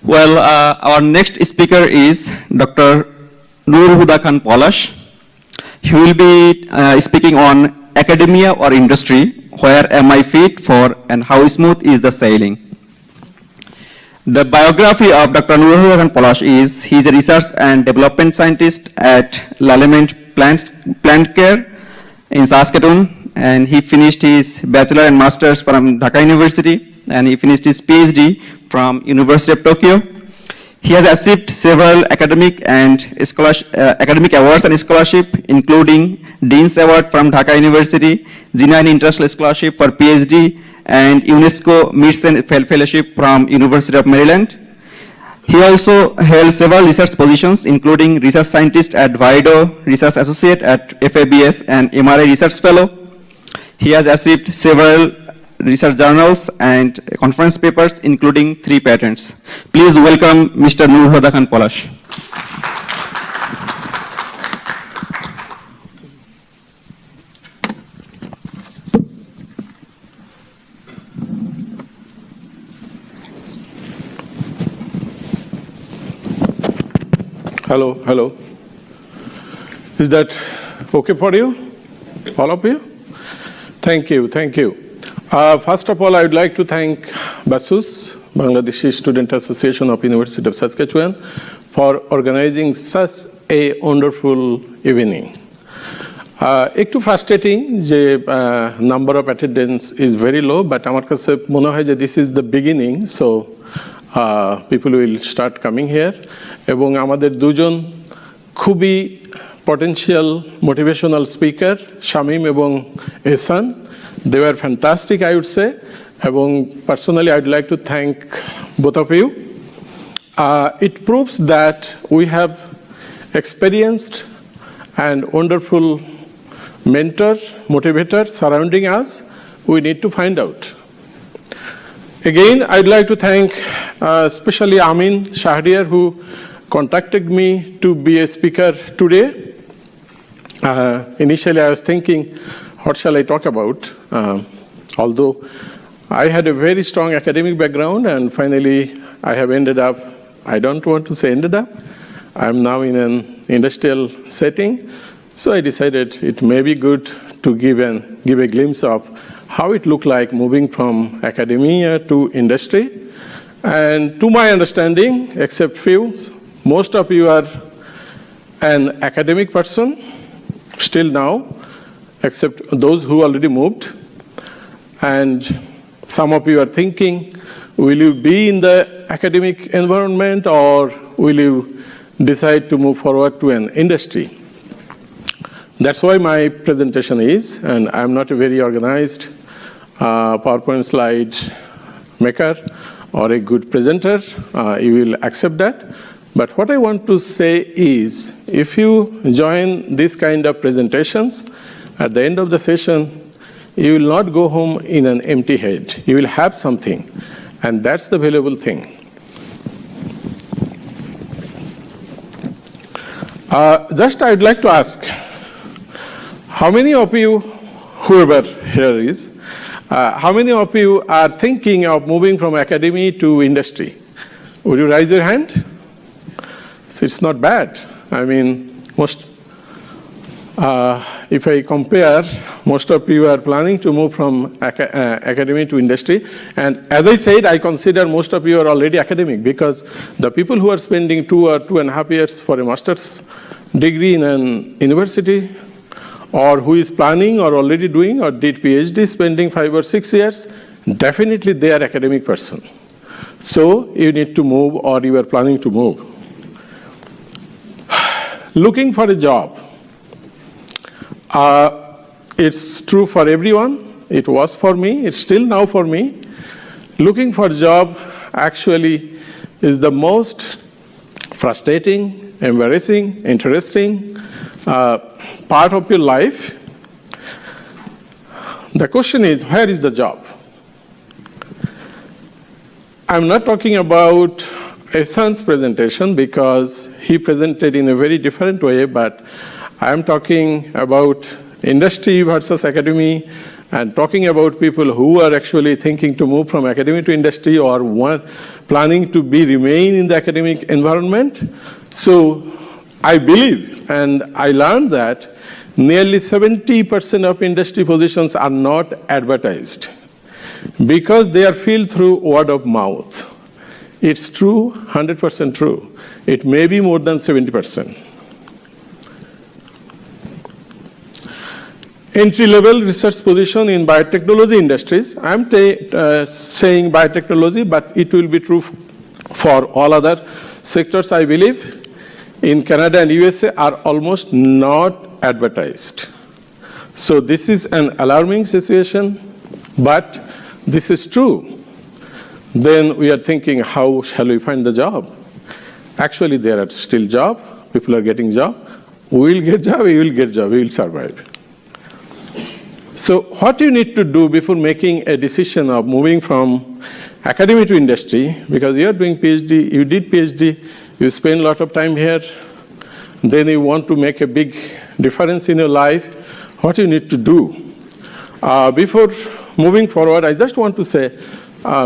Well, our next speaker is Dr. Nurul Palash. He will be speaking on academia or industry, where am I fit for and how smooth is the sailing. The biography of Dr. Nurul Palash is he is a research and development scientist at L'Element Plant Care in Saskatoon, and he finished his bachelor and master's from Dhaka University, and he finished his PhD from University of Tokyo. He has achieved several academic awards and scholarship, including Dean's Award from Dhaka University, G9 International Scholarship for PhD, and UNESCO Meets Fellowship from University of Maryland. He also held several research positions, including research scientist at Vido, research associate at FABS, and MRI research fellow. He has achieved several research journals and conference papers, including 3 patents. Please welcome Mr. Nurul Palash. Hello, hello. Is that okay for you, all of you? Thank you, thank you. First of all, I would like to thank BSAUS, Bangladeshi Student Association of University of Saskatchewan, for organizing such a wonderful evening. একটু frustrating যে number of attendance is very low, but আমার কাছে মনে হয় যে this is the beginning, so people will start coming here. এবং আমাদের দুজন খুবই potential motivational speaker, Shamim এবং Ehsan. They were fantastic, I would say. এবং personally, I would like to thank both of you. It proves that we have experienced and wonderful mentor, motivator surrounding us. We need to find out. Again, I'd like to thank especially Amin Shahriar, who contacted me to be a speaker today. Initially, I was thinking, what shall I talk about? Although I had a very strong academic background, and finally I have ended up, I don't want to say ended up, I'm now in an industrial setting. So I decided it may be good to give a glimpse of how it looked like moving from academia to industry. And to my understanding, except few, most of you are an academic person still now, except those who already moved. And some of you are thinking, will you be in the academic environment or will you decide to move forward to an industry? That's why my presentation is, and I'm not a very organized PowerPoint slide maker or a good presenter. You will accept that. But what I want to say is, if you join this kind of presentations, at the end of the session, you will not go home in an empty head. You will have something, and that's the valuable thing. Just I'd like to ask, how many of you, whoever here is, how many of you are thinking of moving from academy to industry? Would you raise your hand? So it's not bad. I mean, if I compare, most of you are planning to move from academy to industry. And as I said, I consider most of you are already academic, because the people who are spending 2 or 2.5 years for a master's degree in an university, or who is planning or already doing or did PhD spending 5 or 6 years, definitely they are academic person. So you need to move, or you are planning to move. Looking for a job. It's true for everyone. It was for me. It's still now for me. Looking for a job actually is the most frustrating, embarrassing, interesting part of your life. The question is, where is the job? I'm not talking about Ehsan's presentation, because he presented in a very different way, but I'm talking about industry versus academy, and talking about people who are actually thinking to move from academic to industry or planning to remain in the academic environment. So I believe and I learned that nearly 70% of industry positions are not advertised because they are filled through word of mouth. It's true, 100% true. It may be more than 70%. Entry-level research position in biotechnology industries. I'm saying biotechnology, but it will be true for all other sectors, I believe, in Canada and USA are almost not advertised. So this is an alarming situation, but this is true. Then we are thinking, how shall we find the job? Actually, there are still jobs. People are getting job. We will get job, we will get job, we will survive. So what you need to do before making a decision of moving from academic to industry, because you are doing PhD, you did PhD, you spend a lot of time here, then you want to make a big difference in your life, what you need to do. Before moving forward, I just want to say,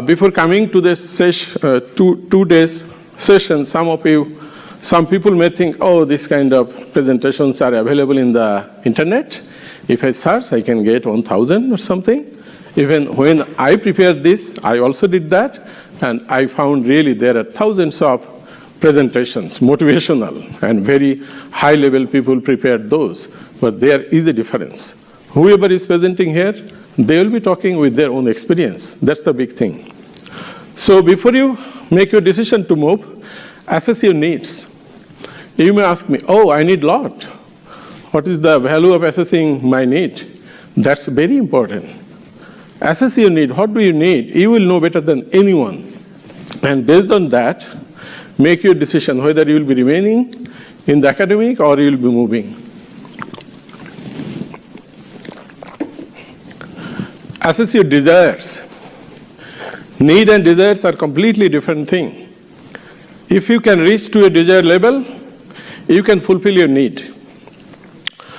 before coming to this two days session, some people may think, oh, this kind of presentations are available in the internet. If I search, I can get 1,000 or something. Even when I prepared this, I also did that, and I found really there are thousands of presentations, motivational, and very high-level people prepared those. But there is a difference. Whoever is presenting here, they will be talking with their own experience. That's the big thing. So before you make your decision to move, assess your needs. You may ask me, oh, I need a lot. What is the value of assessing my need? That's very important. Assess your need. What do you need? You will know better than anyone. And based on that, make your decision whether you will be remaining in the academic or you will be moving. Assess your desires. Need and desires are completely different things. If you can reach to a desired level, you can fulfill your need.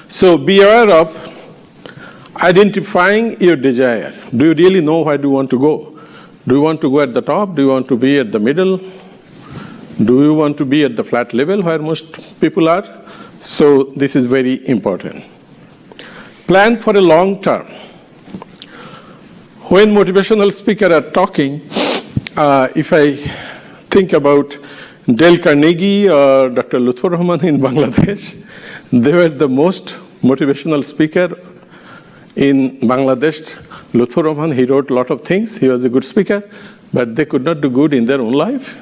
So be aware of identifying your desire. Do you really know where do you want to go? Do you want to go at the top? Do you want to be at the middle? Do you want to be at the flat level where most people are? So this is very important. Plan for a long term. When motivational speakers are talking, if I think about Dale Carnegie or Dr. Lutfur Rahman in Bangladesh, they were the most motivational speaker in Bangladesh. Lutfur Rahman, he wrote a lot of things. He was a good speaker, but they could not do good in their own life.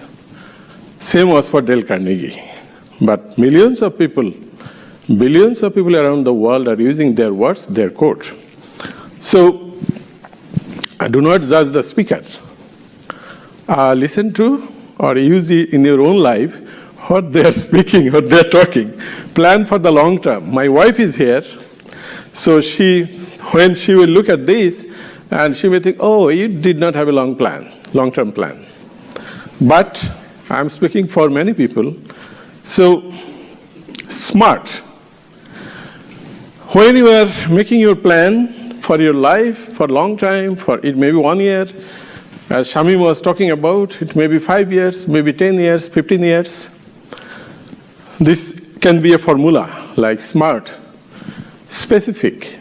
Same was for Dale Carnegie. But millions of people, billions of people around the world are using their words, their quote. So do not judge the speaker. Listen to or use it in your own life what they are speaking, what they are talking. Plan for the long term. My wife is here, so when she will look at this, and she may think, oh, you did not have a long-term plan. But I'm speaking for many people. So smart. When you are making your plan for your life, for a long time, for it may be 1 year, as Shamim was talking about, it may be 5 years, maybe 10 years, 15 years. This can be a formula, like SMART, specific.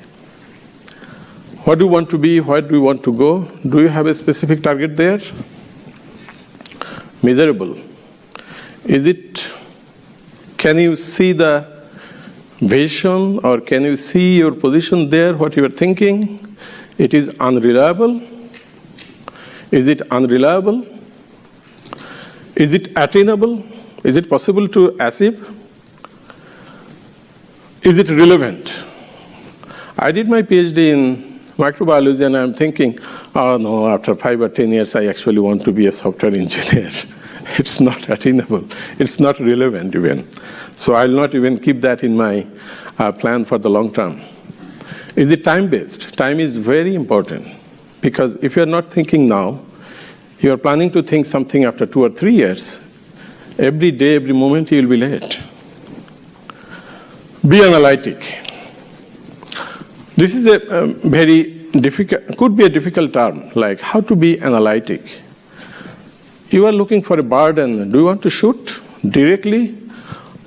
What do you want to be? Where do you want to go? Do you have a specific target there? Measurable. Can you see the vision, or can you see your position there, what you are thinking? It is unreliable. Is it unreliable? Is it attainable? Is it possible to achieve? Is it relevant? I did my PhD in microbiology, and I'm thinking, oh no, after 5 or 10 years, I actually want to be a software engineer. It's not attainable. It's not relevant even. So I'll not even keep that in my plan for the long term. Is it time-based? Time is very important, because if you're not thinking now, you're planning to think something after 2 or 3 years. Every day, every moment, you'll be late. Be analytic. This is a very could be a difficult term, like how to be analytic. You are looking for a bird, and do you want to shoot directly,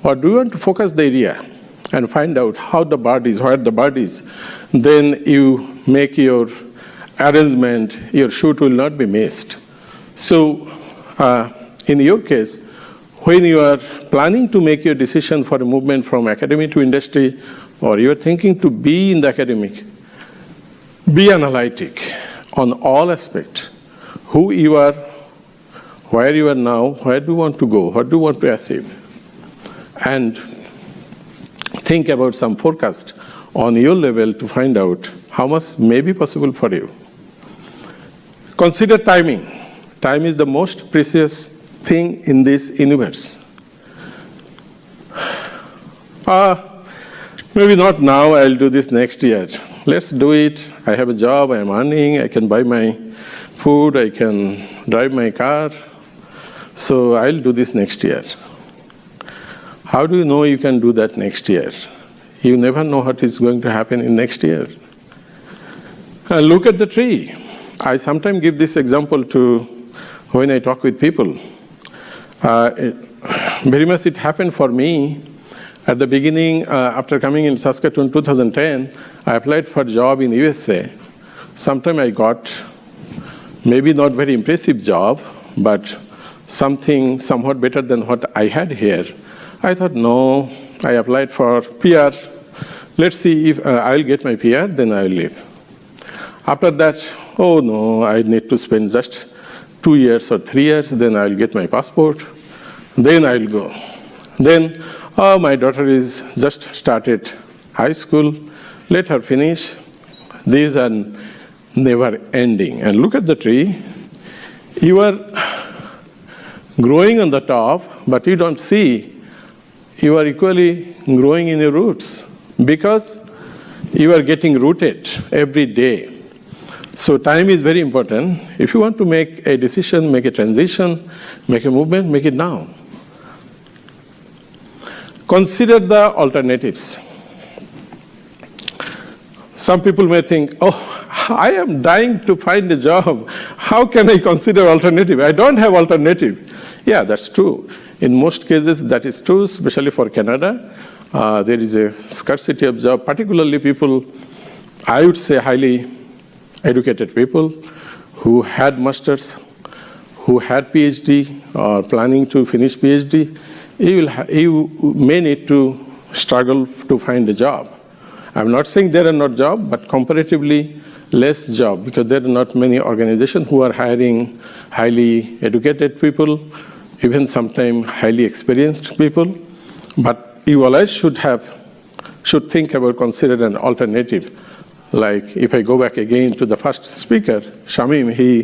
or do you want to focus the area and find out how the bird is, where the bird is? Then you make your arrangement, your shoot will not be missed. So in your case, when you are planning to make your decision for a movement from academic to industry, or you are thinking to be in the academic, be analytic on all aspects. Who you are, where you are now, where do you want to go, what do you want to achieve? And think about some forecast on your level to find out how much may be possible for you. Consider timing. Time is the most precious thing in this universe. Maybe not now, I'll do this next year. Let's do it. I have a job, I am earning, I can buy my food, I can drive my car. So I'll do this next year. How do you know you can do that next year? You never know what is going to happen in next year. Look at the tree. I sometimes give this example to when I talk with people. Very much it happened for me. At the beginning, after coming in Saskatoon 2010, I applied for a job in USA. Sometime I got maybe not very impressive job, but something somewhat better than what I had here. I thought, no, I applied for PR. Let's see if I'll get my PR, then I'll leave. After that, oh no, I need to spend just 2 years or 3 years, then I'll get my passport, then I'll go. Then, oh, my daughter is just started high school, let her finish. These are never ending. And look at the tree. You are growing on the top, but you don't see you are equally growing in your roots because you are getting rooted every day. So time is very important. If you want to make a decision, make a transition, make a movement, make it now. Consider the alternatives. Some people may think, oh, I am dying to find a job. How can I consider alternative? I don't have alternative. Yeah, that's true. In most cases, that is true, especially for Canada. There is a scarcity of job, particularly people, I would say highly educated people who had masters, who had PhD or planning to finish PhD. You may need to struggle to find a job. I'm not saying there are not jobs, but comparatively less job because there are not many organizations who are hiring highly educated people, even sometimes highly experienced people. But you always should think about consider an alternative. Like if I go back again to the first speaker, Shamim, he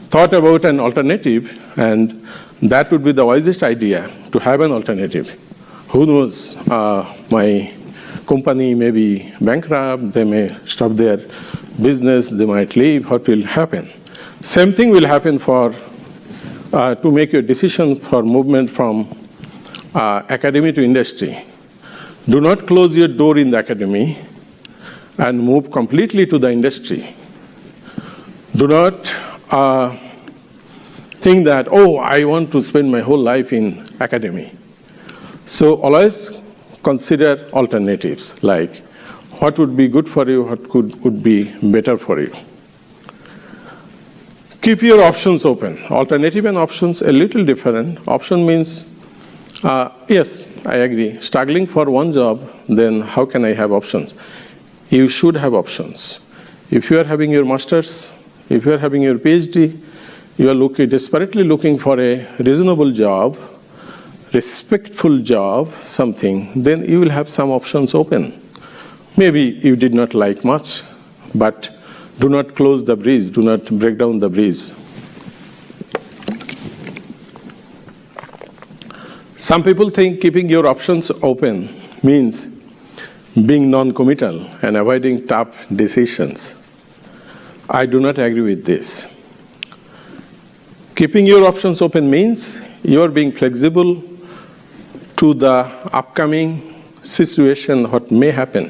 thought about an alternative, and that would be the wisest idea, to have an alternative. Who knows, my company may be bankrupt, they may stop their business, they might leave, what will happen? Same thing will happen for, to make your decision for movement from academy to industry. Do not close your door in the academy and move completely to the industry. Do not think that, oh, I want to spend my whole life in academy. So always consider alternatives, like what would be good for you, what would be better for you. Keep your options open. Alternative and options a little different. Option means, yes, I agree, struggling for one job, then how can I have options? You should have options. If you are having your master's, if you are having your PhD, you are desperately looking for a reasonable job, respectful job, something, then you will have some options open. Maybe you did not like much, but do not close the bridge, do not break down the bridge. Some people think keeping your options open means being non-committal and avoiding tough decisions. I do not agree with this. Keeping your options open means you are being flexible to the upcoming situation, what may happen.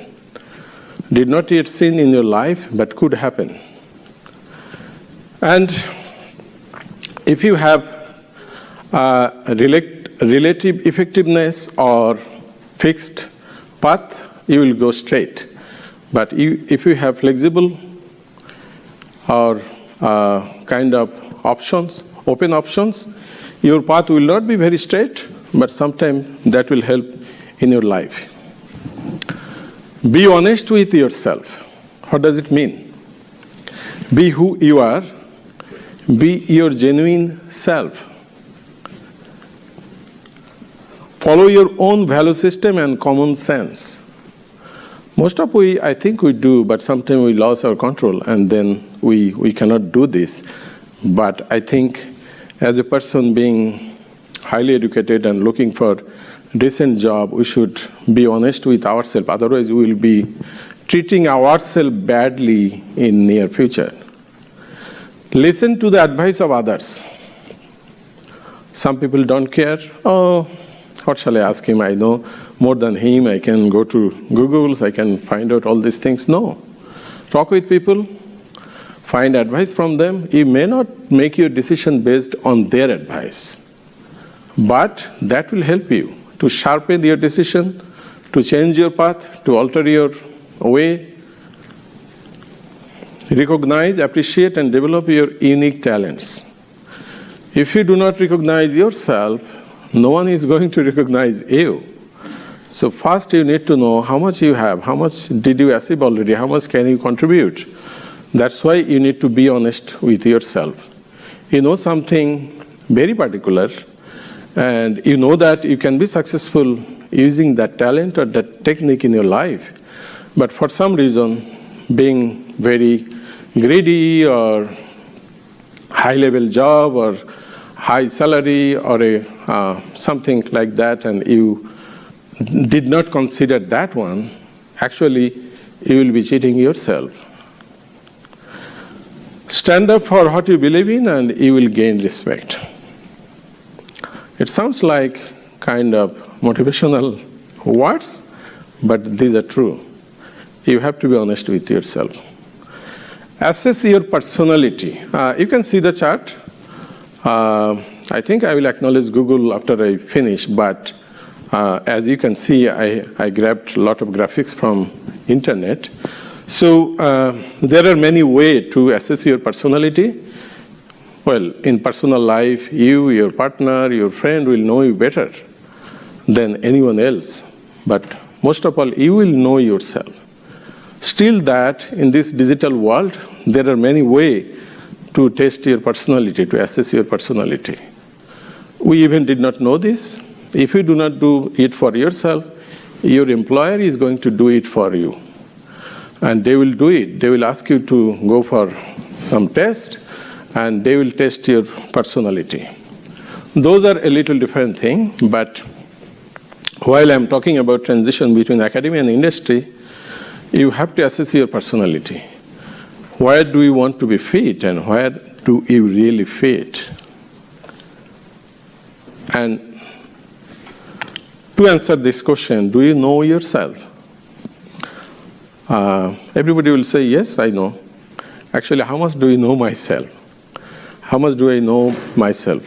did not yet seen in your life, but could happen. And if you have relative effectiveness or fixed path, you will go straight. But if you have flexible or kind of options, open options, your path will not be very straight, but sometimes that will help in your life. Be honest with yourself. What does it mean? Be who you are. Be your genuine self. Follow your own value system and common sense. Most of I think we do, but sometimes we lose our control and then we cannot do this. But I think as a person being highly educated and looking for a decent job, we should be honest with ourselves. Otherwise, we will be treating ourselves badly in near future. Listen to the advice of others. Some people don't care. Oh, what shall I ask him? I know more than him. I can go to Google. I can find out all these things. No. Talk with people. Find advice from them. You may not make your decision based on their advice, but that will help you to sharpen your decision, to change your path, to alter your way. Recognize, appreciate, and develop your unique talents. If you do not recognize yourself, no one is going to recognize you. So first you need to know how much you have, how much did you achieve already, how much can you contribute. That's why you need to be honest with yourself. You know something very particular, and you know that you can be successful using that talent or that technique in your life. But for some reason, being very greedy or high-level job or high salary or something like that, and you did not consider that one, actually you will be cheating yourself. Stand up for what you believe in and you will gain respect. It sounds like kind of motivational words, but these are true. You have to be honest with yourself. Assess your personality. You can see the chart. I think I will acknowledge Google after I finish, but as you can see, I grabbed a lot of graphics from internet. So there are many ways to assess your personality. Well, in personal life, you, your partner, your friend will know you better than anyone else. But most of all, you will know yourself. Still that, in this digital world, there are many ways to test your personality, to assess your personality. We even did not know this. If you do not do it for yourself, your employer is going to do it for you. And they will do it. They will ask you to go for some test, and they will test your personality. Those are a little different thing, but while I'm talking about transition between academia and industry, you have to assess your personality. Where do you want to be fit, and where do you really fit? And to answer this question, do you know yourself? Everybody will say, yes, I know. Actually, how much do you know myself? How much do I know myself?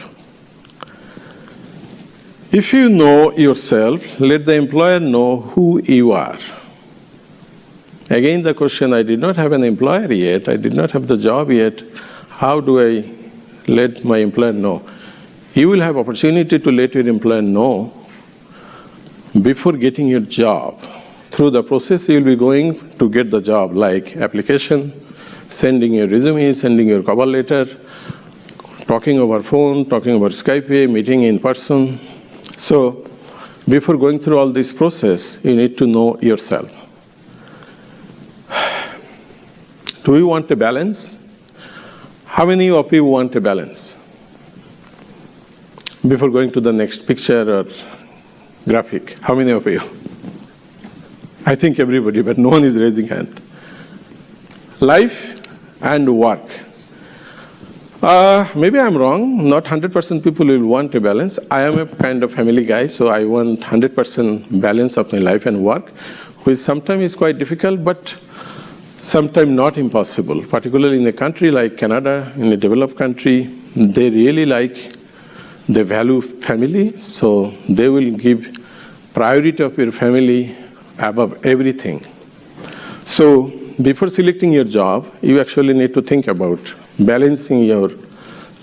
If you know yourself, let the employer know who you are. Again, the question, I did not have an employer yet, I did not have the job yet, how do I let my employer know? You will have opportunity to let your employer know before getting your job. Through the process, you will be going to get the job, like application, sending your resume, sending your cover letter, talking over phone, talking over Skype, meeting in person. So before going through all this process, you need to know yourself. Do you want a balance? How many of you want a balance? Before going to the next picture or graphic, how many of you? I think everybody, but no one is raising hand. Life and work. Maybe I'm wrong. Not 100% people will want a balance. I am a kind of family guy, so I want 100% balance of my life and work. which sometimes is quite difficult, but sometimes not impossible. Particularly in a country like Canada, in a developed country, they really they value family, so they will give priority of your family above everything. So before selecting your job, you actually need to think about balancing your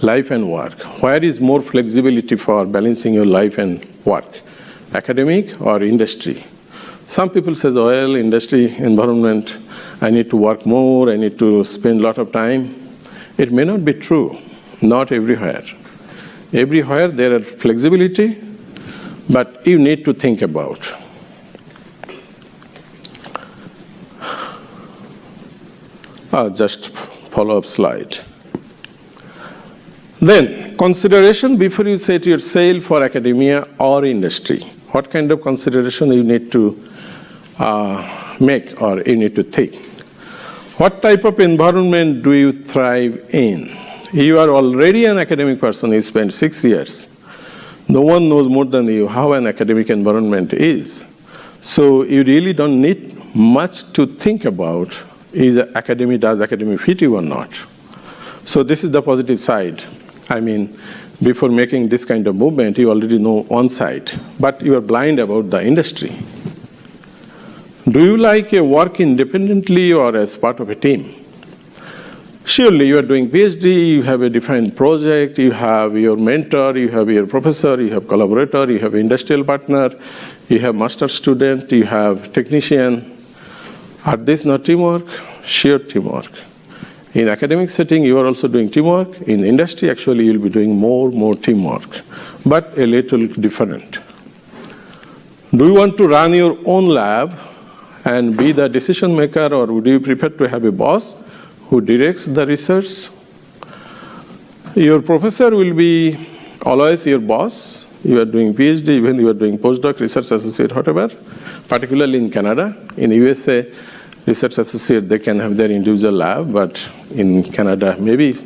life and work. Where is more flexibility for balancing your life and work? Academic or industry? Some people say, well, industry environment, I need to work more, I need to spend a lot of time. It may not be true, not everywhere. Everywhere there are flexibility, but you need to think about. Just follow-up slide. Then, consideration before you set your sail for academia or industry. What kind of consideration you need to make or you need to think? What type of environment do you thrive in? You are already an academic person, you spent 6 years. No one knows more than you how an academic environment is. So you really don't need much to think about, does academic fit you or not? So this is the positive side. I mean, before making this kind of movement, you already know one side, but you are blind about the industry. Do you like a work independently or as part of a team? Surely you are doing PhD, you have a defined project, you have your mentor, you have your professor, you have collaborator, you have industrial partner, you have master student, you have technician. Are these not teamwork? Sure teamwork. In academic setting, you are also doing teamwork. In industry, actually, you'll be doing more teamwork, but a little different. Do you want to run your own lab and be the decision maker, or would you prefer to have a boss who directs the research? Your professor will be always your boss. You are doing PhD, even you are doing postdoc, research associate, whatever, particularly in Canada. In USA, research associate, they can have their individual lab, but in Canada, maybe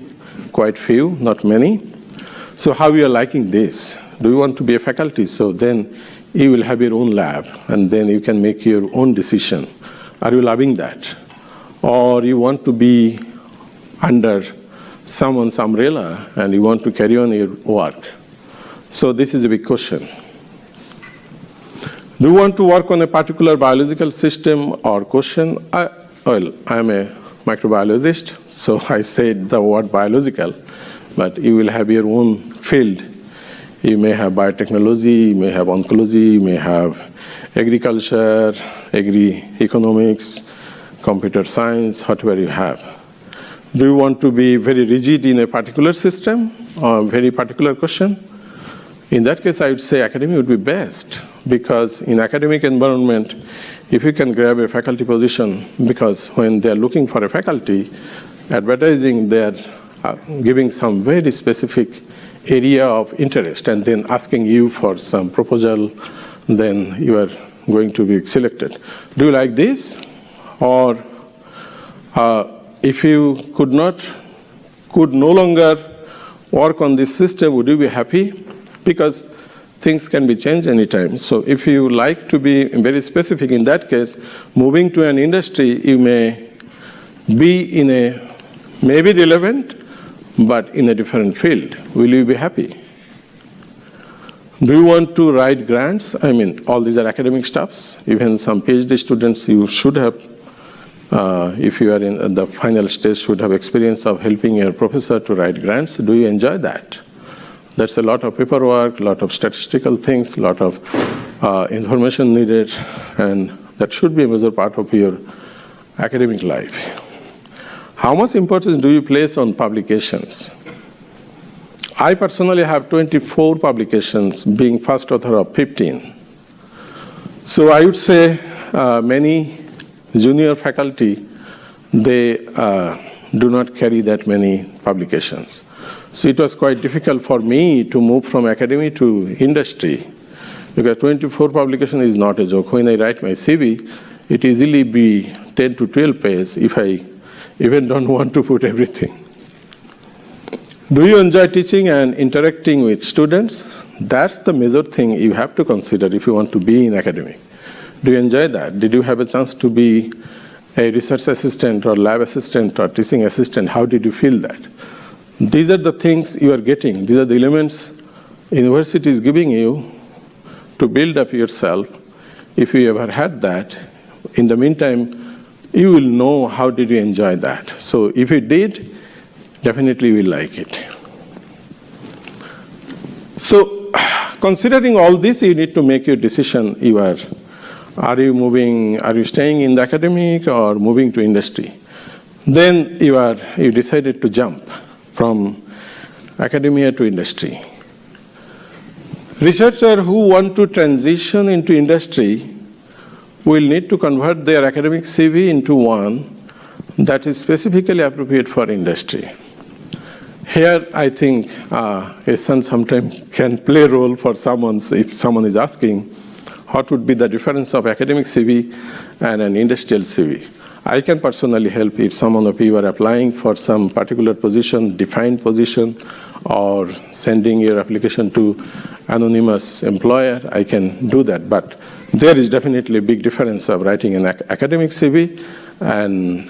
quite few, not many. So how you are liking this? Do you want to be a faculty? So then you will have your own lab, and then you can make your own decision. Are you loving that? Or you want to be under someone's umbrella, and you want to carry on your work? So this is a big question. Do you want to work on a particular biological system or question? Well, I'm a microbiologist, so I said the word biological, but you will have your own field. You may have biotechnology, you may have oncology, you may have agriculture, agri-economics, computer science, whatever you have. Do you want to be very rigid in a particular system or very particular question? In that case, I would say academia would be best, because in academic environment, if you can grab a faculty position, because when they're looking for a faculty, advertising, they're giving some very specific area of interest and then asking you for some proposal, then you are going to be selected. Do you like this? Or if you could no longer work on this system, would you be happy? Because things can be changed anytime. So if you like to be very specific, in that case, moving to an industry, you may be maybe relevant, but in a different field. Will you be happy? Do you want to write grants? I mean, all these are academic stuffs. Even some PhD students, you should have, if you are in the final stage, should have experience of helping your professor to write grants. Do you enjoy that? That's a lot of paperwork, a lot of statistical things, a lot of information needed, and that should be a major part of your academic life. How much importance do you place on publications? I personally have 24 publications, being first author of 15. So I would say many junior faculty, they do not carry that many publications. So it was quite difficult for me to move from academy to industry, because 24 publication is not a joke. When I write my CV, it easily be 10 to 12 pages if I even don't want to put everything. Do you enjoy teaching and interacting with students? That's the major thing you have to consider if you want to be in academic. Do you enjoy that? Did you have a chance to be a research assistant or lab assistant or teaching assistant? How did you feel that? These are the things you are getting. These are the elements university is giving you to build up yourself. If you ever had that, in the meantime, you will know how did you enjoy that. So if you did, definitely you will like it. So considering all this, you need to make your decision. Are you staying in the academic or moving to industry? Then you decided to jump from academia to industry. Researchers who want to transition into industry will need to convert their academic CV into one that is specifically appropriate for industry. Here, I think a son sometimes can play a role for someone if someone is asking what would be the difference of academic CV and an industrial CV. I can personally help if someone of you are applying for some particular position, defined position, or sending your application to anonymous employer. I can do that, but there is definitely a big difference of writing an academic CV and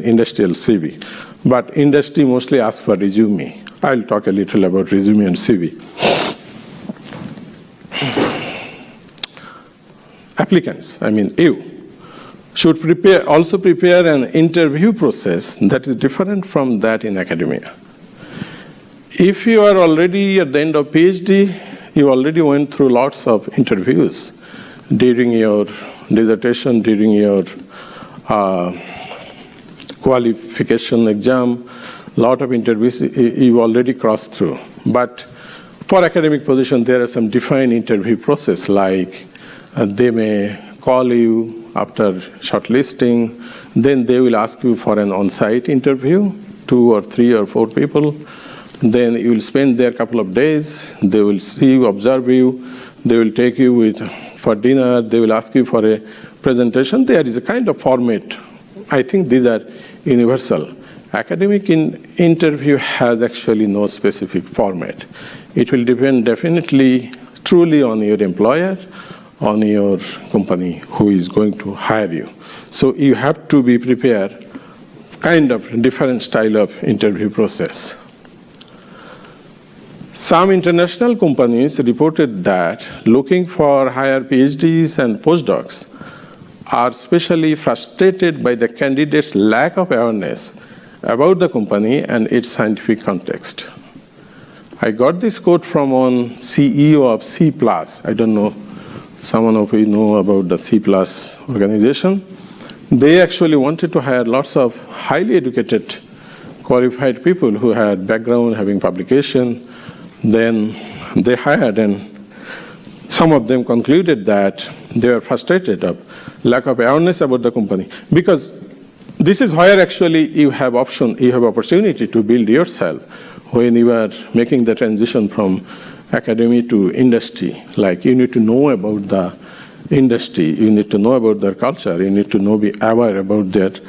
industrial CV. But industry mostly asks for resume. I'll talk a little about resume and CV. Applicants, you, should also prepare an interview process that is different from that in academia. If you are already at the end of PhD, you already went through lots of interviews during your dissertation, during your qualification exam, lot of interviews you already crossed through. But for academic position, there are some defined interview process, like they may call you after shortlisting, then they will ask you for an on-site interview, 2 or 3 or 4 people. Then you will spend there a couple of days. They will see you, observe you. They will take you for dinner. They will ask you for a presentation. There is a kind of format. I think these are universal. Academic interview has actually no specific format. It will depend definitely truly on your employer, on your company who is going to hire you. So you have to be prepared kind of different style of interview process. Some international companies reported that looking for higher PhDs and postdocs are especially frustrated by the candidates' lack of awareness about the company and its scientific context. I got this quote from one CEO of C+. I don't know, someone of you know about the C+ organization. They actually wanted to hire lots of highly educated, qualified people who had background having publication. Then they hired, and some of them concluded that they were frustrated of lack of awareness about the company, because this is where actually you have opportunity to build yourself when you are making the transition from academy to industry. Like, you need to know about the industry, you need to know about their culture, you need to be aware about that.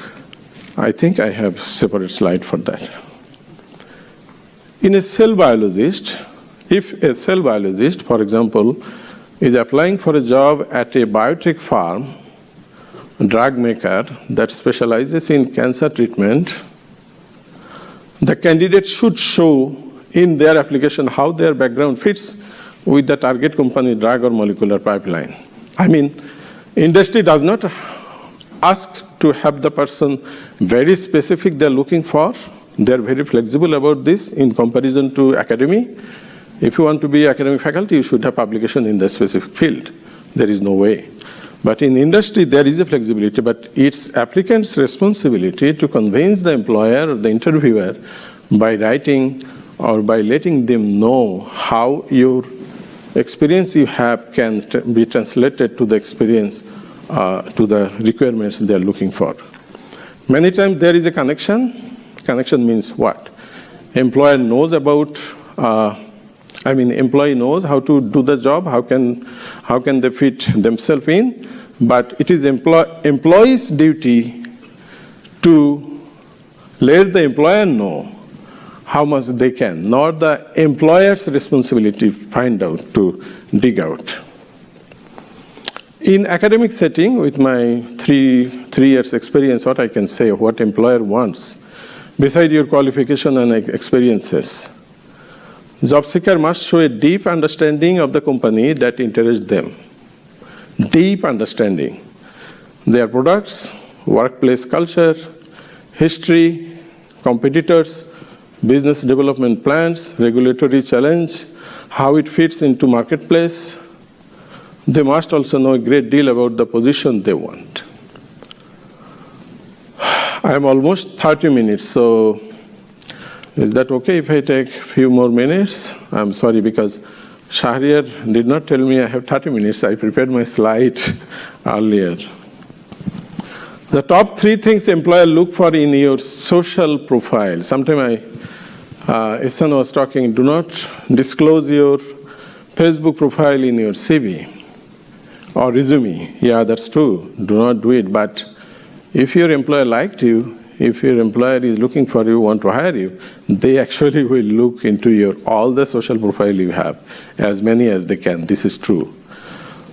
I think I have separate slide for that. In a cell biologist, if a cell biologist, for example, is applying for a job at a biotech farm, drug maker that specializes in cancer treatment, the candidate should show in their application how their background fits with the target company drug or molecular pipeline. Industry does not ask to have the person very specific they're looking for. They're very flexible about this in comparison to academy. If you want to be academic faculty, you should have publication in the specific field. There is no way. But in industry, there is a flexibility, but it's applicant's responsibility to convince the employer or the interviewer by writing or by letting them know how your experience you have can be translated to the experience, to the requirements they're looking for. Many times there is a connection. Connection means what? Employer knows about, employee knows how to do the job, how can they fit themselves in, but it is employee's duty to let the employer know how much they can, not the employer's responsibility to find out, to dig out. In academic setting, with my three years experience, what I can say, what employer wants, beside your qualification and experiences, job seeker must show a deep understanding of the company that interests them. Deep understanding. Their products, workplace culture, history, competitors, business development plans, regulatory challenge, how it fits into marketplace. They must also know a great deal about the position they want. I am almost 30 minutes, so is that okay if I take a few more minutes? I'm sorry because Shahriar did not tell me I have 30 minutes. I prepared my slide earlier. The top 3 things employer look for in your social profile. Sometime Ihsan was talking, do not disclose your Facebook profile in your CV or resume. Yeah, that's true. Do not do it. But if your employer liked you, if your employer is looking for you, want to hire you, they actually will look into all the social profile you have, as many as they can. This is true.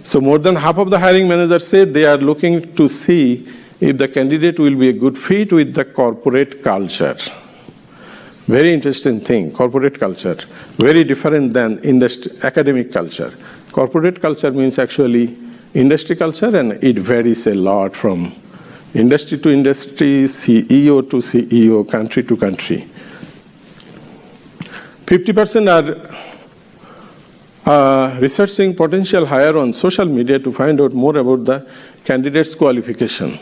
So more than half of the hiring managers say they are looking to see if the candidate will be a good fit with the corporate culture. Very interesting thing, corporate culture. Very different than academic culture. Corporate culture means actually industry culture, and it varies a lot from industry to industry, CEO to CEO, country to country. 50% are researching potential hire on social media to find out more about the candidate's qualification.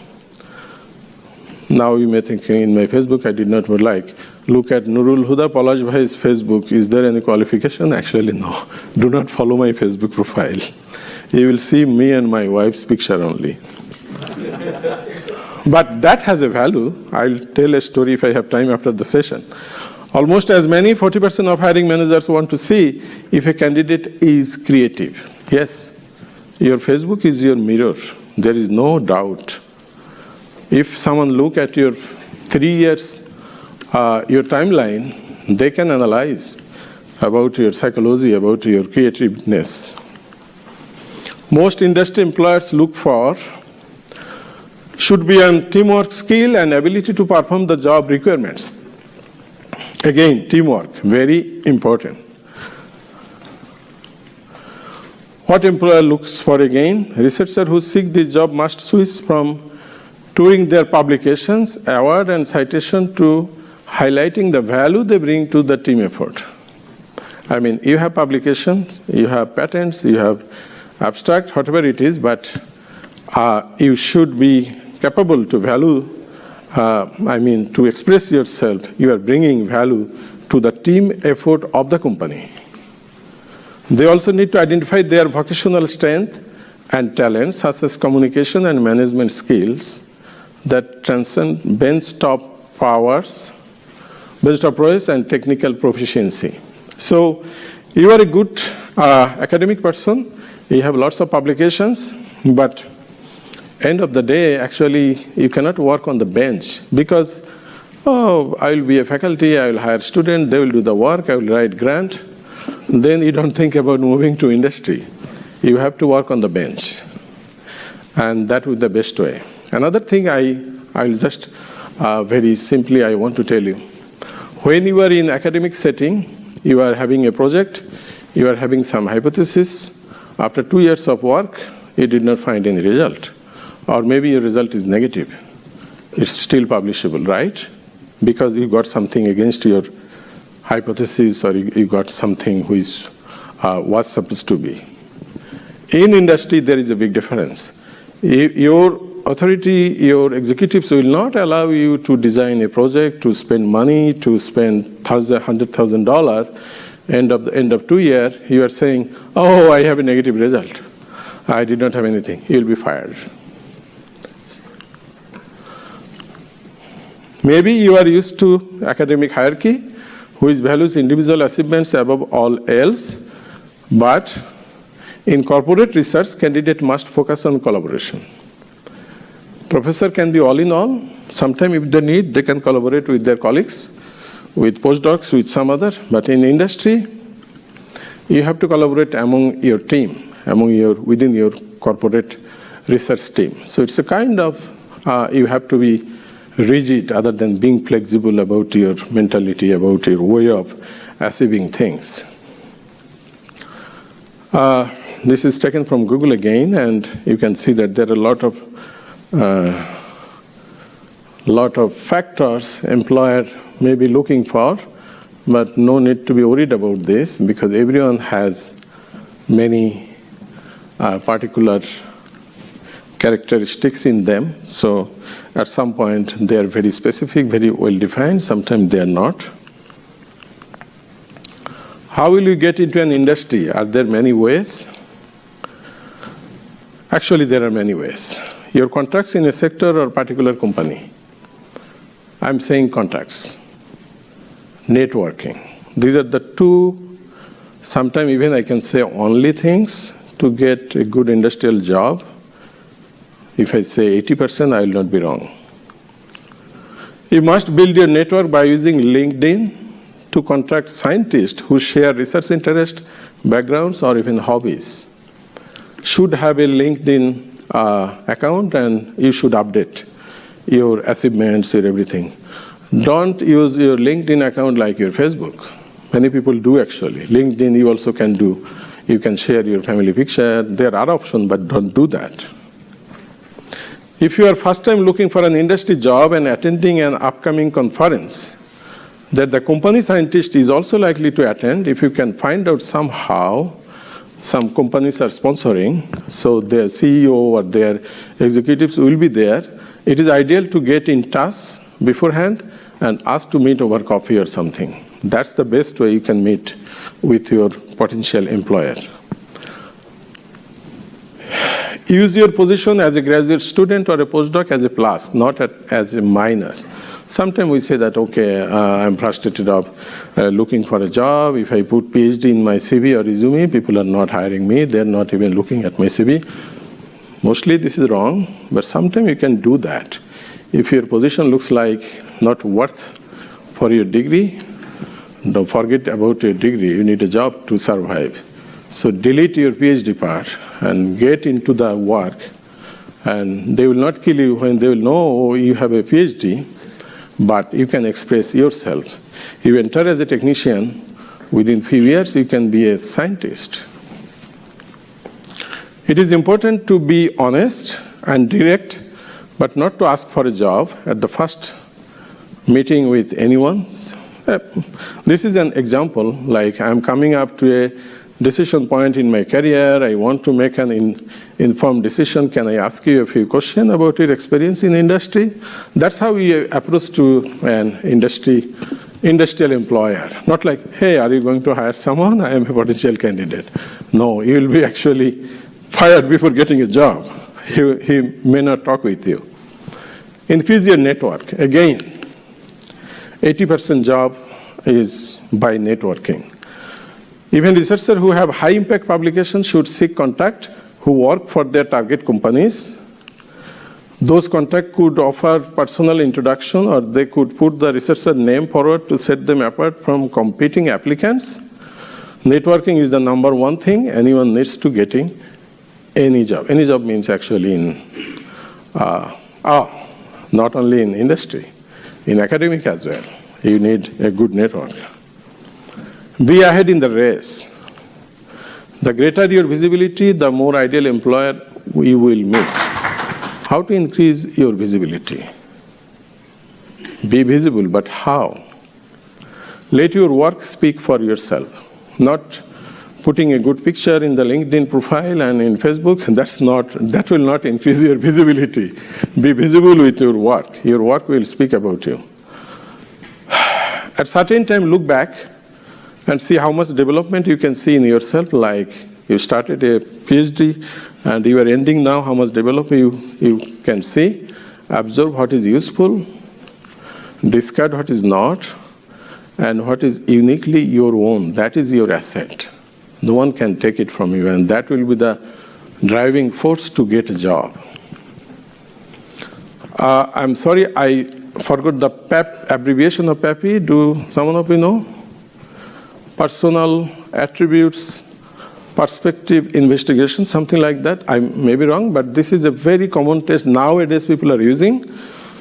Now you may think, in my Facebook I did not like, look at Nurul Huda Palash Bhai's Facebook. Is there any qualification? Actually, no. Do not follow my Facebook profile. You will see me and my wife's picture only. But that has a value. I'll tell a story if I have time after the session. Almost as many, 40% of hiring managers want to see if a candidate is creative. Yes, your Facebook is your mirror. There is no doubt. If someone look at your 3 years, your timeline, they can analyze about your psychology, about your creativeness. Most industry employers look for should be on teamwork skill and ability to perform the job requirements. Again, teamwork, very important. What employer looks for again? Researchers who seek this job must switch from touring their publications, award and citation to highlighting the value they bring to the team effort. I mean, you have publications, you have patents, you have abstract, whatever it is, but you should be capable to to express yourself. You are bringing value to the team effort of the company. They also need to identify their vocational strength and talents, such as communication and management skills that transcend benchtop powers, benchtop prowess, and technical proficiency. So you are a good academic person. You have lots of publications, but end of the day, actually, you cannot work on the bench because, I will be a faculty, I will hire students, they will do the work, I will write grant. Then you don't think about moving to industry. You have to work on the bench. And that would be the best way. Another thing I'll just very simply I want to tell you. When you are in academic setting, you are having a project, you are having some hypothesis. After 2 years of work, you did not find any result. Or maybe your result is negative. It's still publishable, right? Because you got something against your hypothesis, or you got something which was supposed to be. In industry, there is a big difference. Your authority, your executives will not allow you to design a project, to spend money, to spend $100,000. End of 2 years, you are saying, oh, I have a negative result. I did not have anything. You'll be fired. Maybe you are used to academic hierarchy, which values individual achievements above all else, but in corporate research, candidate must focus on collaboration. Professor can be all in all. Sometimes if they need, they can collaborate with their colleagues, with postdocs, with some other. But in industry, you have to collaborate among your team. within your corporate research team. So it's a kind of, you have to be rigid other than being flexible about your mentality, about your way of achieving things. This is taken from Google again, and you can see that there are a lot of factors employer may be looking for, but no need to be worried about this because everyone has many particular characteristics in them. So at some point they are very specific, very well defined, sometimes they are not. How will you get into an industry? Are there many ways? Actually, there are many ways. Your contacts in a sector or particular company. I'm saying contacts. Networking. These are the two, sometimes even I can say only things to get a good industrial job. If I say 80%, I will not be wrong. You must build your network by using LinkedIn to contact scientists who share research interest, backgrounds, or even hobbies. Should have a LinkedIn account, and you should update your achievements, your everything. Don't use your LinkedIn account like your Facebook. Many people do actually. LinkedIn you also can do. You can share your family picture. There are options, but don't do that. If you are first time looking for an industry job and attending an upcoming conference that the company scientist is also likely to attend, if you can find out somehow, some companies are sponsoring, so their CEO or their executives will be there, it is ideal to get in touch beforehand and ask to meet over coffee or something. That's the best way you can meet with your potential employer. Use your position as a graduate student or a postdoc as a plus, not as a minus. Sometimes we say that, okay, I'm frustrated of looking for a job. If I put PhD in my CV or resume, people are not hiring me. They're not even looking at my CV. Mostly this is wrong, but sometimes you can do that. If your position looks like not worth for your degree, don't forget about your degree. You need a job to survive. So delete your PhD part and get into the work. And they will not kill you when they will know you have a PhD, but you can express yourself. You enter as a technician, within few years you can be a scientist. It is important to be honest and direct, but not to ask for a job at the first meeting with anyone. This is an example, like I'm coming up to a decision point in my career, I want to make an informed decision. Can I ask you a few questions about your experience in industry? That's how we approach to an industrial employer. Not like, hey, are you going to hire someone? I am a potential candidate. No, you will be actually fired before getting a job. He may not talk with you. Increase your network. Again, 80% job is by networking. Even researchers who have high impact publications should seek contact who work for their target companies. Those contacts could offer personal introduction, or they could put the researcher name forward to set them apart from competing applicants. Networking is the number one thing anyone needs to getting any job. Any job means actually in, not only in industry, in academic as well. You need a good network. Be ahead in the race. The greater your visibility, the more ideal employer you will meet. How to increase your visibility? Be visible, but how? Let your work speak for yourself. Not putting a good picture in the LinkedIn profile and in Facebook, that will not increase your visibility. Be visible with your work. Your work will speak about you. At certain time, look back and see how much development you can see in yourself, like you started a PhD and you are ending now, how much development you can see. Observe what is useful, discard what is not, and what is uniquely your own. That is your asset. No one can take it from you, and that will be the driving force to get a job. I'm sorry, I forgot the PEP, abbreviation of PEPI. Do someone of you know? Personal attributes perspective investigation, something like that. I may be wrong, but this is a very common test nowadays people are using.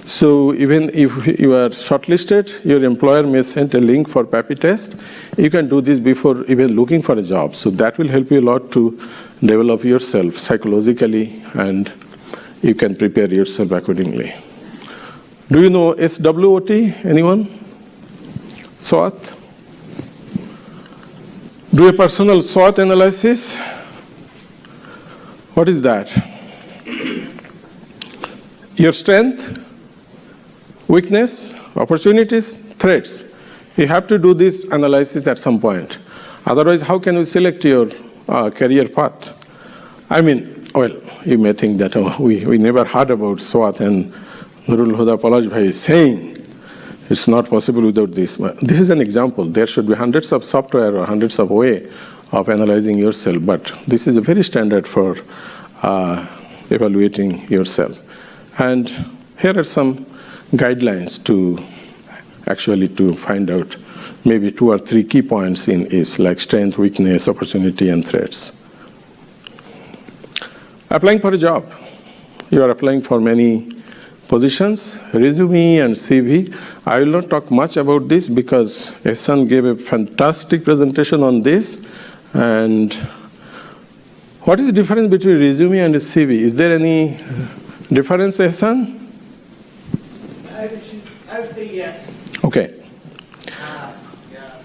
So even if you are shortlisted, your employer may send a link for PAPI test. You can do this before even looking for a job. So that will help you a lot to develop yourself psychologically, and you can prepare yourself accordingly. Do you know SWOT? Anyone? SWOT? Do a personal SWOT analysis. What is that? Your strength, weakness, opportunities, threats. You have to do this analysis at some point. Otherwise, how can you select your career path? I mean, well, you may think that we never heard about SWOT, and Nurul, Huda, Palash bhai is saying it's not possible without this. But this is an example. There should be hundreds of software or hundreds of ways of analyzing yourself, but this is a very standard for evaluating yourself. And here are some guidelines to actually to find out maybe 2 or 3 key points in is like strength, weakness, opportunity, and threats. Applying for a job. You are applying for many positions, resume and CV. I will not talk much about this because Ehsan gave a fantastic presentation on this. And what is the difference between resume and a CV? Is there any difference, Ehsan? I would say yes. Okay.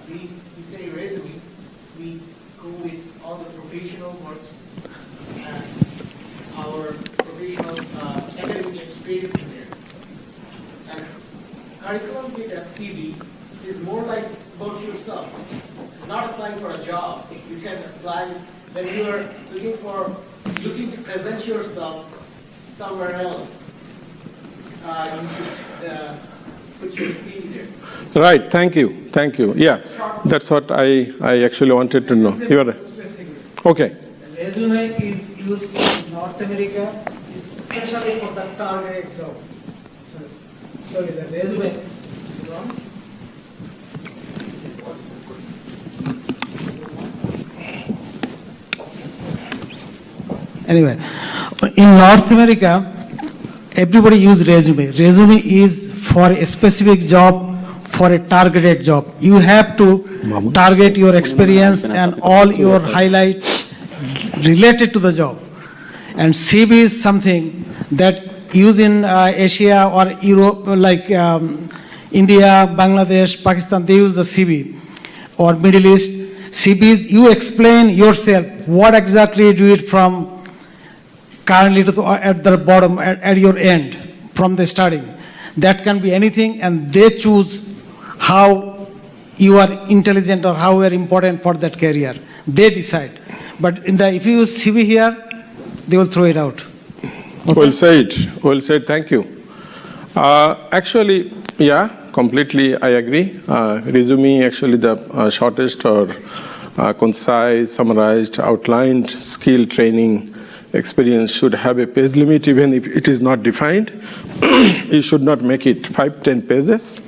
We say resume, we go with all the professional works and our professional academic experience in there. And curriculum with a CV is more like about yourself. It's not applying for a job. You can apply when you are looking to present yourself somewhere else. You should put your CV there. Right, thank you. Yeah, that's what I actually wanted to know. You are okay. The resume is used in North America, especially for the targeted job. Sorry, the resume is wrong. Anyway, in North America, everybody use resume. Resume is for a specific job, for a targeted job. You have to target your experience and all your highlights related to the job. And CV is something that use in Asia or Europe, like India, Bangladesh, Pakistan, they use the CV, or Middle East. CVs, you explain yourself what exactly you do it from currently to at the bottom, at your end, from the starting. That can be anything, and they choose how you are intelligent or how you are important for that career. They decide. But if you use CV here, they will throw it out. Okay? Well said, thank you. Actually, yeah, completely I agree. Resume, actually the shortest or concise, summarized, outlined skill training experience should have a page limit, even if it is not defined. You should not make it 5-10 pages.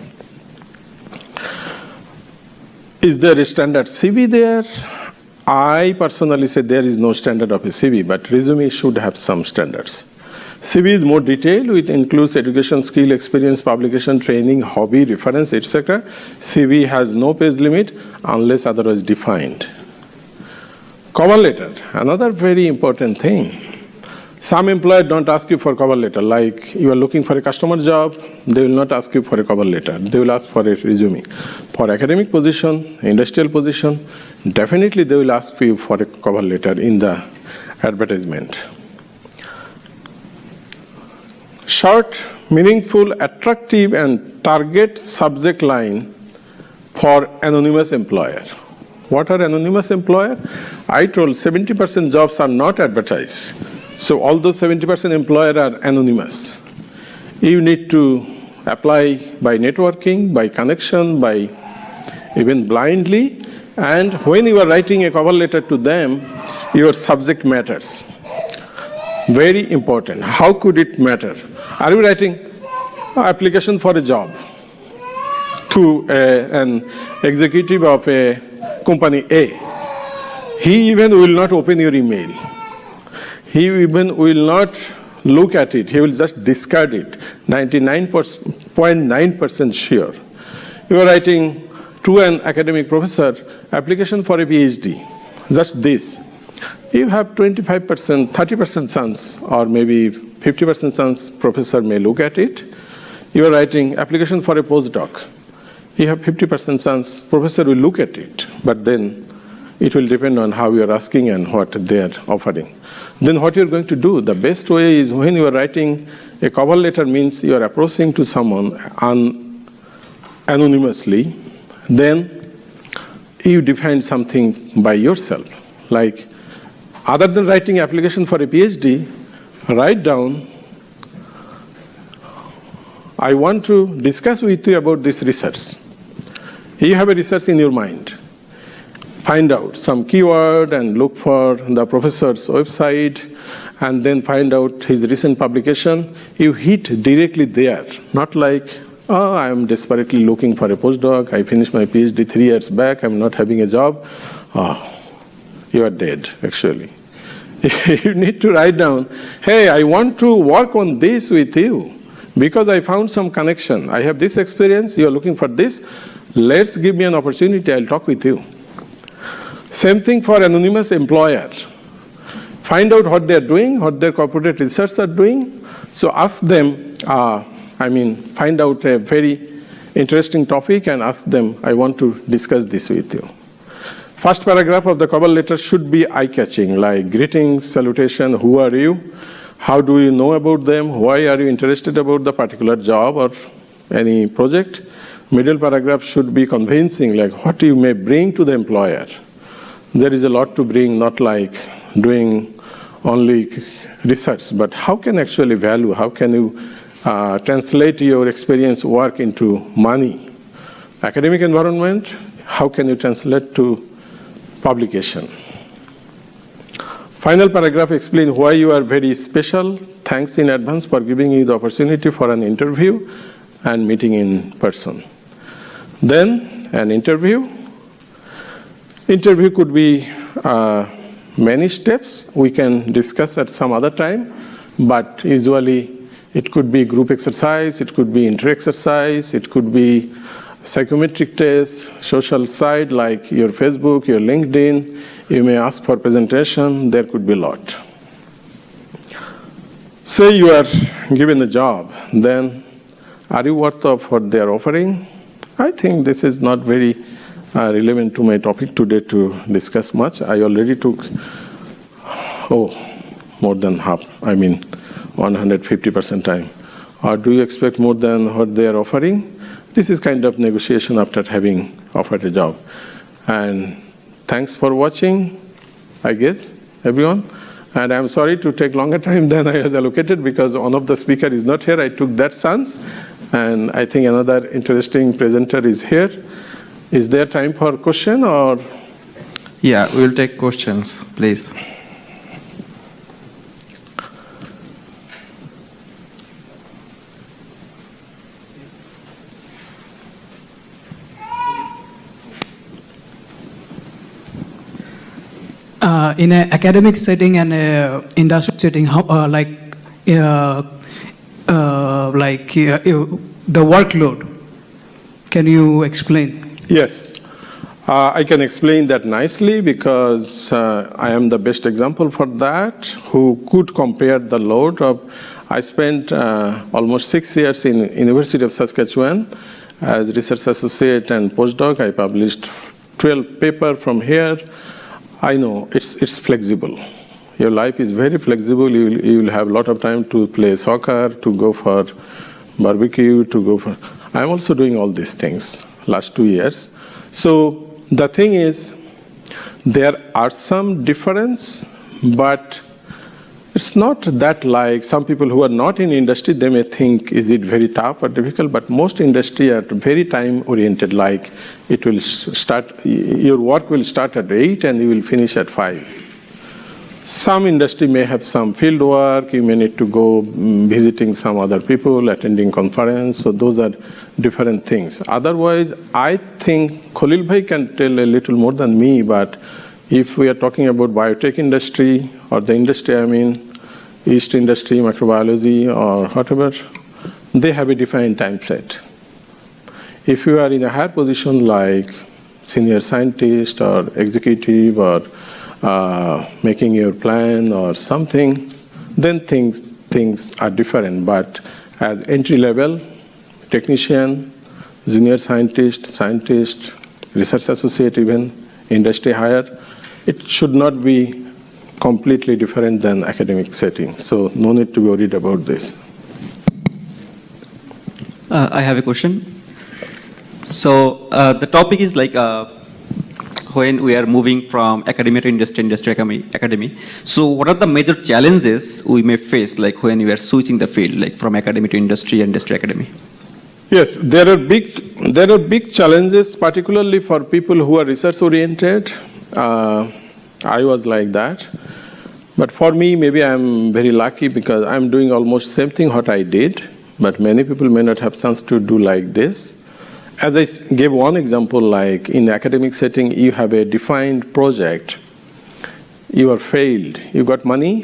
Is there a standard CV there? I personally say there is no standard of a CV, but resume should have some standards. CV is more detailed, which includes education, skill, experience, publication, training, hobby, reference, etc. CV has no page limit unless otherwise defined. Cover letter, another very important thing. Some employers don't ask you for cover letter. Like you are looking for a customer job, they will not ask you for a cover letter. They will ask for a resume. For academic position, industrial position, definitely they will ask you for a cover letter in the advertisement. Short, meaningful, attractive, and target subject line for anonymous employer. What are anonymous employer? I told 70% jobs are not advertised. So all those 70% employer are anonymous. You need to apply by networking, by connection, by even blindly. And when you are writing a cover letter to them, your subject matters. Very important. How could it matter? Are you writing an application for a job to an executive of a company A? He even will not open your email. He even will not look at it. He will just discard it. 99.9% sure. You are writing to an academic professor, application for a PhD, just this. You have 25%, 30% chance, or maybe 50% chance professor may look at it. You are writing application for a postdoc. You have 50% chance professor will look at it, but then it will depend on how you are asking and what they are offering. Then what you are going to do, the best way is when you are writing a cover letter means you are approaching to someone anonymously, then you define something by yourself. Like, other than writing application for a PhD, write down, I want to discuss with you about this research. You have a research in your mind. Find out some keyword and look for the professor's website and then find out his recent publication. You hit directly there, not like, oh, I am desperately looking for a postdoc. I finished my PhD 3 years back. I'm not having a job. Oh, you are dead, actually. You need to write down, hey, I want to work on this with you because I found some connection. I have this experience. You are looking for this. Let's give me an opportunity. I'll talk with you. Same thing for anonymous employer. Find out what they're doing, what their corporate research are doing. So ask them, find out a very interesting topic and ask them, I want to discuss this with you. First paragraph of the cover letter should be eye-catching, like greetings, salutation, who are you? How do you know about them? Why are you interested about the particular job or any project? Middle paragraph should be convincing, like what you may bring to the employer. There is a lot to bring, not like doing only research, but how can actually value, how can you translate your experience work into money? Academic environment, how can you translate to publication? Final paragraph explain why you are very special. Thanks in advance for giving you the opportunity for an interview and meeting in person. Then an interview. Interview could be many steps. We can discuss at some other time, but usually it could be group exercise, it could be inter-exercise, it could be psychometric test, social side like your Facebook, your LinkedIn. You may ask for presentation. There could be a lot. Say you are given a job, then are you worth of what they are offering? I think this is not very relevant to my topic today to discuss much. I already took, more than half, 150% time. Or do you expect more than what they are offering? This is kind of negotiation after having offered a job. And thanks for watching, I guess, everyone. And I'm sorry to take longer time than I was allocated because one of the speaker is not here. I took that chance. And I think another interesting presenter is here. Is there time for question or? Yeah, we'll take questions, please. In an academic setting and industry setting, how, the workload, can you explain? Yes, I can explain that nicely because I am the best example for that, who could compare the load of, I spent almost 6 years in University of Saskatchewan as research associate and postdoc. I published 12 papers from here. I know it's flexible. Your life is very flexible. You will have a lot of time to play soccer, to go for barbecue, to go for. I'm also doing all these things last 2 years. So the thing is, there are some difference, but it's not that like some people who are not in industry, they may think, is it very tough or difficult? But most industry are very time oriented, like it will start, your work will start at 8 and you will finish at 5. Some industry may have some field work, you may need to go visiting some other people, attending conference, so those are different things. Otherwise, I think Khalil Bhai can tell a little more than me, but If we are talking about biotech industry or the industry, I mean, yeast industry, microbiology, or whatever, they have a defined time set. If you are in a higher position like senior scientist or executive or making your plan or something, then things are different. But as entry level, technician, junior scientist, research associate even, industry hire, it should not be completely different than academic setting. So no need to be worried about this. I have a question. So the topic is like when we are moving from academia to industry, academy. So what are the major challenges we may face, like when we are switching the field, like from academy to industry, academy? Yes, there are big challenges, particularly for people who are research oriented. I was like that. But for me, maybe I'm very lucky because I'm doing almost same thing what I did, but many people may not have chance to do like this. As I gave one example, like in academic setting, you have a defined project. You are failed. You got money,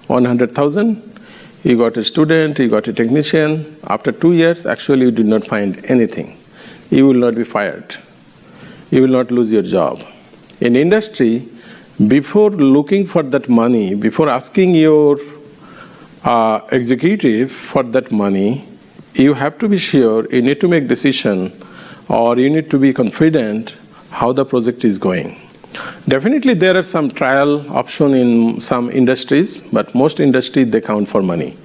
100,000. You got a student, you got a technician. After 2 years, actually you did not find anything. You will not be fired. You will not lose your job. In industry, before looking for that money, before asking your executive for that money, you have to be sure, you need to make decision, or you need to be confident how the project is going. Definitely there are some trial option in some industries, but most industries, they count for money.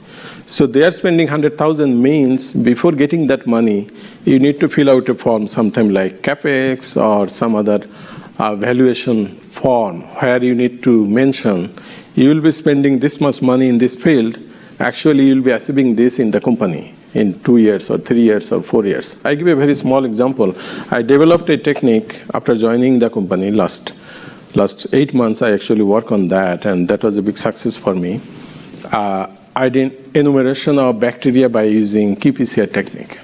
So they are spending 100,000 means before getting that money, you need to fill out a form, sometime like CAPEX or some other valuation form where you need to mention you will be spending this much money in this field. Actually, you will be achieving this in the company in 2 years or 3 years or 4 years. I give a very small example. I developed a technique after joining the company last 8 months. I actually worked on that, and that was a big success for me. I did enumeration of bacteria by using qPCR technique.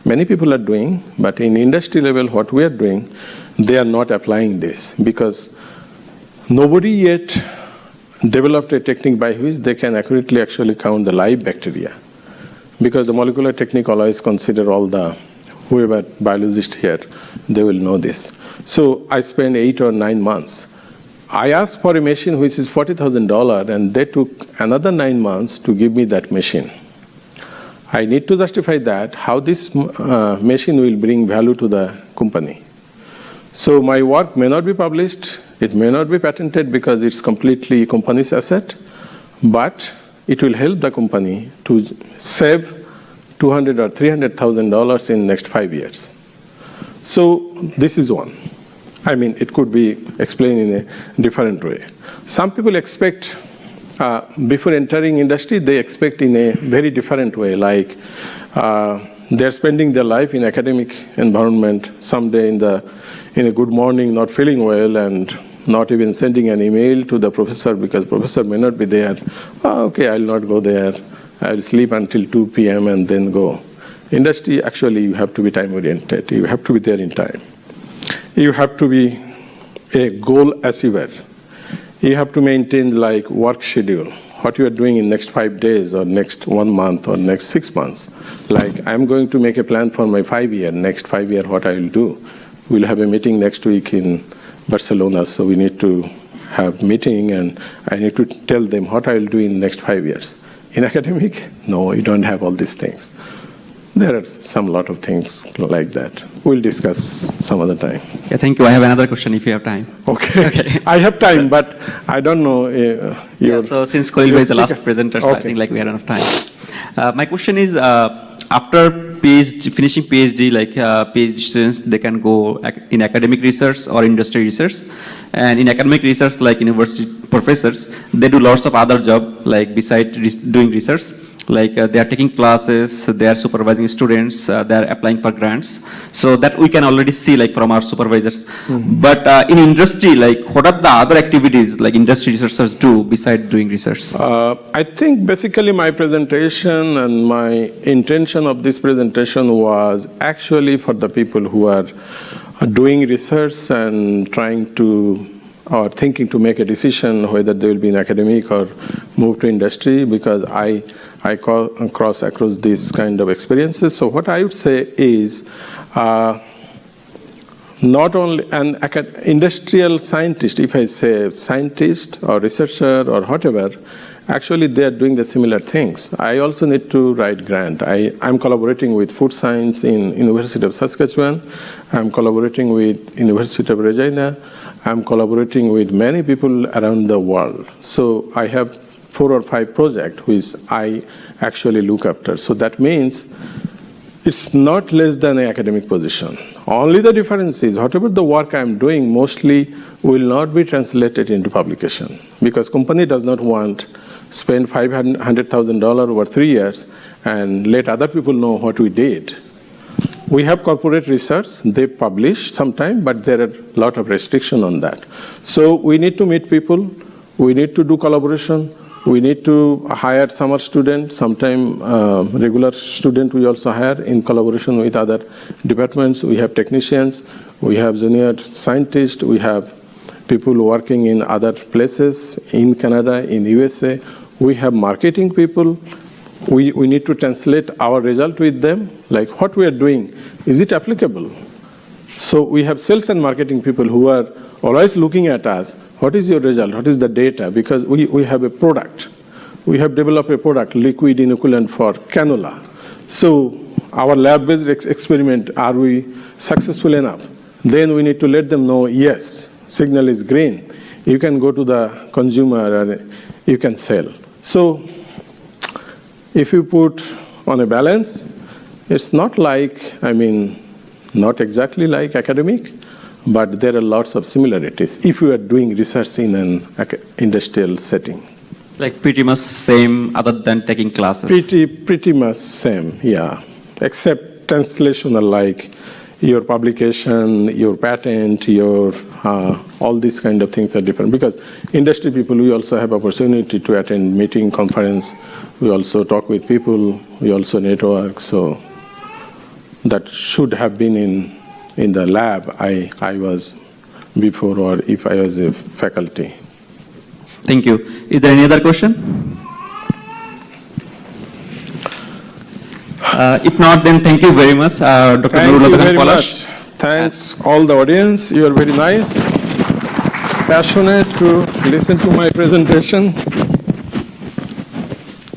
Many people are doing, but in industry level, what we are doing, they are not applying this because nobody yet developed a technique by which they can accurately actually count the live bacteria. Because the molecular technique always consider all the, whoever biologist here, they will know this. So I spent 8 or 9 months. I asked for a machine which is $40,000, and they took another 9 months to give me that machine. I need to justify that, how this machine will bring value to the company. So my work may not be published, it may not be patented because it's completely company's asset, but it will help the company to save $200,000 or $300,000 in next 5 years. So this is one. I mean, it could be explained in a different way. Some people expect, before entering industry, they expect in a very different way, like they're spending their life in academic environment, someday in a good morning, not feeling well, and not even sending an email to the professor because professor may not be there. Oh, okay, I'll not go there. I'll sleep until 2 p.m. and then go. Industry, actually, you have to be time-oriented. You have to be there in time. You have to be a goal achiever. You have to maintain like work schedule. What you are doing in next 5 days or next 1 month or next 6 months. Like I'm going to make a plan for my 5 year, next 5 year, what I will do. We'll have a meeting next week in Barcelona, so we need to have meeting and I need to tell them what I will do in next 5 years. In academic, no, you don't have all these things. There are lot of things like that. We'll discuss some other time. Yeah, thank you. I have another question if you have time. Okay. I have time, but I don't know. So since Koil is the last presenter, so I think like we have enough time. My question is, after PhD, finishing PhD, like PhD students, they can go in academic research or industry research. And in academic research, like university professors, they do lots of other jobs, like besides doing research. Like they are taking classes, they are supervising students, they are applying for grants. So that we can already see like from our supervisors. Mm-hmm. But in industry, like what are the other activities like industry researchers do besides doing research? I think basically my presentation and my intention of this presentation was actually for the people who are doing research and trying to or thinking to make a decision whether they will be in academic or move to industry, because I cross across these kind of experiences. So what I would say is, not only an industrial scientist, if I say scientist or researcher or whatever, actually they are doing the similar things. I also need to write grant. I'm collaborating with food science in University of Saskatchewan. I'm collaborating with University of Regina. I'm collaborating with many people around the world. So I have 4 or 5 projects which I actually look after. So that means it's not less than an academic position. Only the difference is whatever the work I'm doing mostly will not be translated into publication, because company does not want spend $500,000 over 3 years and let other people know what we did. We have corporate research, they publish sometime, but there are a lot of restriction on that. So we need to meet people, we need to do collaboration, we need to hire summer students, sometime regular student we also hire in collaboration with other departments. We have technicians, we have junior scientists, we have people working in other places, in Canada, in USA. We have marketing people. We need to translate our result with them, like what we are doing, is it applicable? So we have sales and marketing people who are always looking at us, what is your result, what is the data? Because we have a product. We have developed a product, liquid inoculant for canola. So our lab-based experiment, are we successful enough? Then we need to let them know, yes, signal is green. You can go to the consumer and you can sell. So if you put on a balance, it's not like, not exactly like academic, but there are lots of similarities if you are doing research in an industrial setting. Like pretty much same other than taking classes. Pretty much same, yeah. Except translational, like your publication, your patent, your all these kind of things are different. Because industry people, we also have opportunity to attend meeting, conference. We also talk with people. We also network. So that should have been in the lab I was before, or if I was a faculty. Thank you. Is there any other question? If not, then thank you very much, Dr. Thank Nurul you very Palash. much. Thanks all the audience. You are very nice, passionate to listen to my presentation.